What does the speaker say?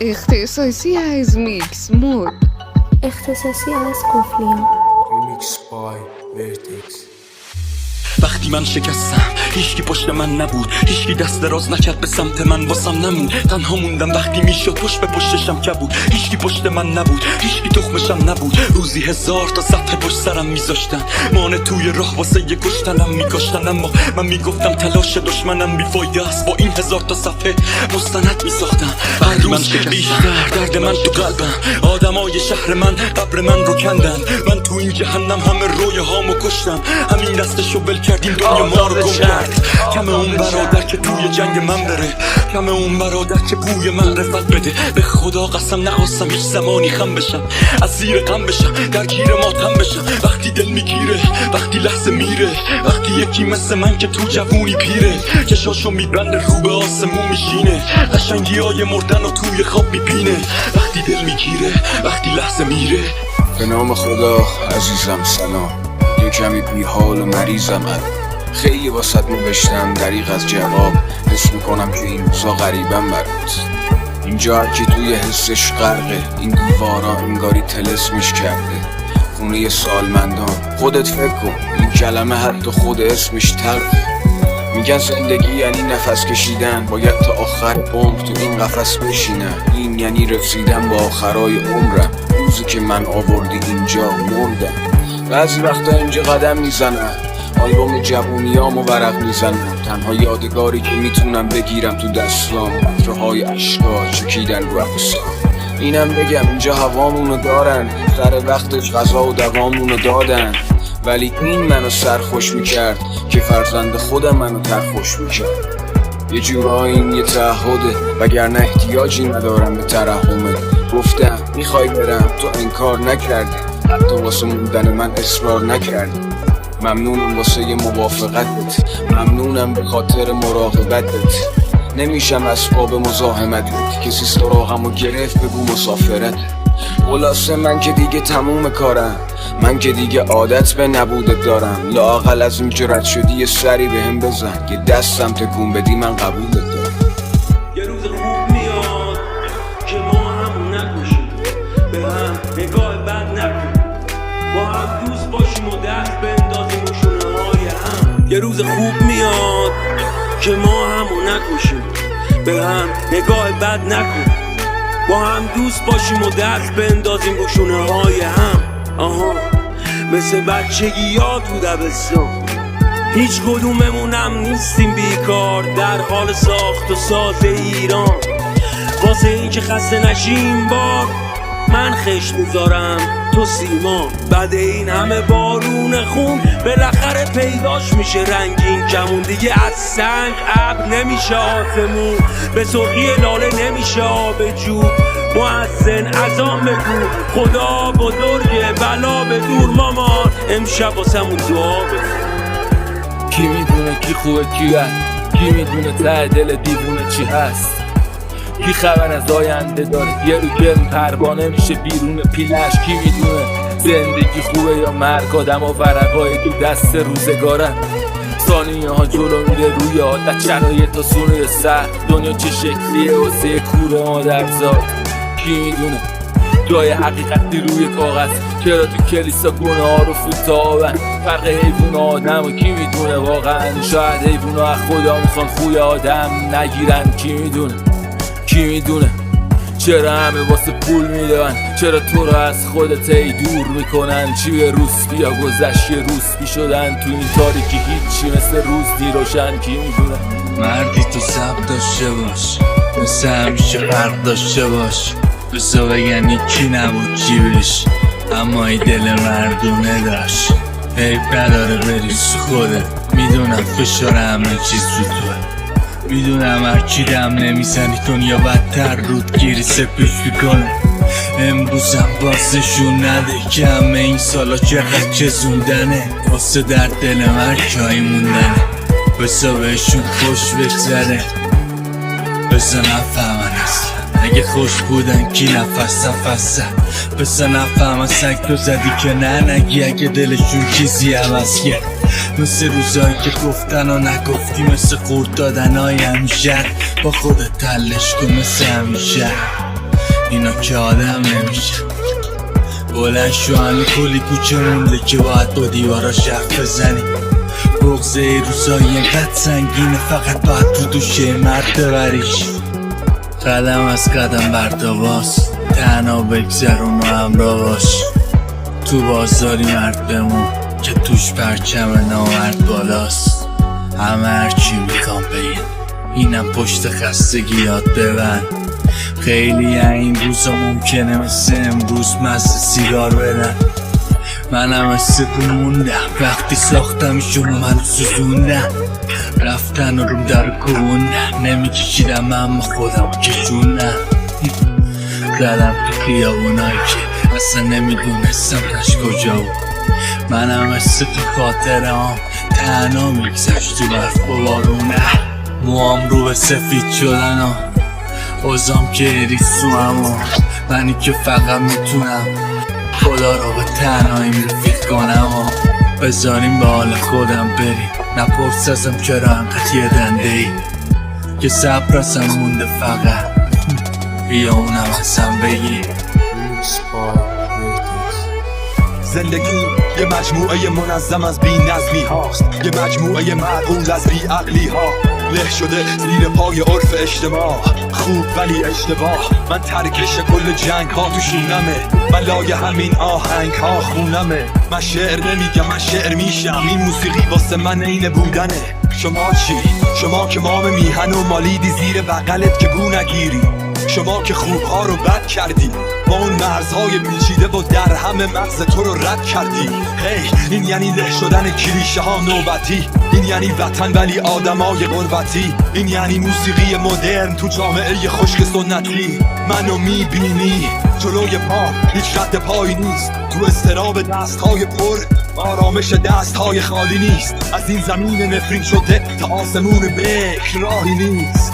اختصاصی از میکس مود، اختصاصی از قفلیان. Remix by Vertex. وقتی من شکستم هیچکی پشت من نبود، هیچکی دست دراز نکرد به سمت من، واسم نمون. تنها موندم وقتی میشد پشت به پشتشم کبود، هیچکی پشت من نبود، هیچکی تخمشم نبود. روزی 1000 تا صفحه پشت سرم میذاشتن، مانع توی راه واسه یه کشتنم میکشتن. اما من میگفتم تلاش دشمنم بیفایده است، با این 1000 تا صفحه مستند میساختم. هر روز بیشتر درد من تو قلبم، آدمای شهر من قبر من رو کندن. من تو این جهنم همه رویه هامو کشتم، همین دستشو بل کردیم دنیا ما رو گم کرد. کم اون برادر که توی جنگ من بره، کم اون برادر که بوی معرفت بده. به خدا قسم نخواستم هیچ زمانی خم بشم، از زیر غم بشم، درگیر ماتم بشم. وقتی دل میگیره، وقتی لحظه میره، وقتی یکی مثل من که تو جوونی پیره، چشاشو میبنده رو به آسمون میشینه، قشنگی های مردن و توی خواب میبینه. وقتی دل میگیره، وقتی لحظه میره. به نام خدا عزیزم سلام، یه کمی بی حال و مریضم. خیلی واسط نوشتم دریغ از جواب، حس میکنم که این روزا غریبم برات. اینجا هرکی توی حسش غرقه، این دیوارا انگاری طلسمش کرده. خونه سالمندان، خودت فکر کن این کلمه حتی خود اسمش تلخه. میگن زندگی یعنی نفس کشیدن، باید تا آخر عمر تو این قفس بشینم. این یعنی رسیدن با آخرای عمرم، روزی که من آوردی اینجا مردم. بعضی وقتا اینجا قدم میزنم، آلبوم جوونیامو ورق میزنم. تنها یادگاری که میتونم بگیرم تو دستام، قطره‌های اشکا چکیدن رو افسام. اینم بگم اینجا هوامونو دارن، سر وقتش غذا و دوامونو دادن. ولی این منو سرخوش میکرد که فرزند خودم منو ترخوش میکرد. یه جورایی این یه تعهده، وگرنه احتیاجی ندارم به ترحمت. گفتم میخوای برم، تو انکار نکردی، حتی واسه موندن من اصرار نکردی. ممنونم واسه یه موافقتت، ممنونم به خاطر مراقبتت. نمیشم اسباب مزاحمتت، کسی سراغمو گرفت بگو مسافرت. خلاصه من که دیگه تموم کارم، من که دیگه عادت به نبودت دارم. لااقل از این جرأت شدی یه سری بهم بزن، یه دستم تکون بدی من قبولت دارم. یه روز خوب میاد که ما همون نکشیم، به هم نگاه بد نکنیم، با هم دوست باشیم و دست بندازیم و شونه های هم. یه روز خوب میاد که ما همون نکشیم، به هم نگاه بد نکنیم، با هم دوست باشیم و دست بندازیم و شونه های هم. آها مثل بچگی یاد تو دبستان، هیچ کدوممونم نیستیم بیکار، در حال ساخت و ساز ایران. واسه این که خسته نشیم بار، من خشت میذارم تو سیمان. بعد این همه بارون خون بالاخره پیداش میشه رنگین کمون. دیگه از سنگ ابر نمیشه آسمون، به سرخی لاله نمیشه آب جوب. مؤذن اذان بگو خدا بزرگه، بلا به دور مامان امشب واسمون دعا بخون. کی میدونه کی خوبه کی بد، کی میدونه ته دل دیوونه چی هست، کی خبر از آینده داره، یه رو گرم پروانه میشه بیرون پیلش. کی میدونه زندگی خوبه یا مرگ، آدم و ورقای تو دست روزگارن. ثانیه ها جلو میره روی عادت، شرایط تا سونه سخت. دنیا چه شکلیه واسه کوره مادرزاد، کی میدونه جای حقیقتی روی کاغذ، چرا تو کلیسا گونه ها رو فوتابن. فرق حیوان و آدم و کی میدونه واقعا، شاید حیوان ها از خدا میخوان خوی آدم نگیرن. کی میدونه کی میدونه چرا همه واسه پول میدون، چرا تو رو از خودت ای دور میکنن. چی به روز بیا گذشت یه روز بی شدن، تو این تاریکی هیچی مثل روز دی روشن. کی میدونه مردی تو سب داشته باش، مثل همیشه فرق داشته باش. بسا بگن کی نبود کی بش، اما ای دل مردونه داشت. عیب نداره بریز خودت، میدونم فشار همه چیز رو توه، میدونم هرچی دم نمیزنی دنیا بدتر رود گیری سپیش میکنه. امروزم بازشون نده که همه این سالا چقدر چزوندنه، واسه در دل من جایی موندنه. بسا بهشون خوش بگذره، بسا نفهمن اصلا اگه خوش بودن کی نفس نفس. بسا نفهمن سگ تو زدی که نه نگی، اگه دلشون چیزی عوض کرد. مثل روزایی که گفتن و نگفتی، مثل قورت دادن های همیشه. با خودت تلش کن مثل همیشه. اینا که آدم نمیشه. بلند شو همین کلی کوچه مونده که باید با دیوارا شرف بزنی. بغضه ای روزایی اینقدر سنگینه فقط باید تو دوشه مرد ببریش. قدم از قدم برداواست تنها بگذرون و همراه باش. تو بازاری مرد بمون که توش پرچم نامرد بالاست. همه هرچی میخوام بگیم اینم پشت خستگی یاد ببند. خیلی این روزا ممکنه مثل امروز مزه سیگار بدن. منم مثل تو موندم وقتی ساختمشون منو سوزوندن. رفتن و روم در کوندن نمیکشیدم اما خودم کشوندم. زدم تو خیابونایی که اصلا نمیدونستم تش کجا بود. منم مثل تو خاطرم تنها میگذشت تو برف و بارونه. موام رو به سفید شدن و اوزام که ریسو همون. منی که فقط میتونم خدا رو به تنهایی رفیق کنم و بذاریم به حال خودم بریم. نپرس ازم چرا انقدر یه دنده ای که صبر ازم مونده فقط بیا اونم ازم بگی. زندگی یه مجموعه منظم از بی نظمی هاست، یه مجموعه معقول از بی عقلی ها. له شده زیر پای عرف اجتماع، خوب ولی اشتباه. من ترکش کل جنگ ها تو شونمه، من لای همین آهنگ ها خونمه. من شعر نمیگم من شعر میشم، این موسیقی واسه من عین بودنه. شما چی؟ شما که مام میهن و مالیدی زیر بغلت که گو نگیری. شما که خوبها رو بد کردی، با اون مرزهای پیچیده و در همه مغز تو رو رد کردی. این یعنی له شدن کلیشه ها نوبتی، این یعنی وطن ولی آدمای غربتی، این یعنی موسیقی مدرن تو جامعه خشک سنتی. منو میبینی جلوی پا هیچ رد پایی نیست، تو استراب دستهای پر آرامش دستهای خالی نیست. از این زمین نفرین شده تا آسمون بکر راهی نیست.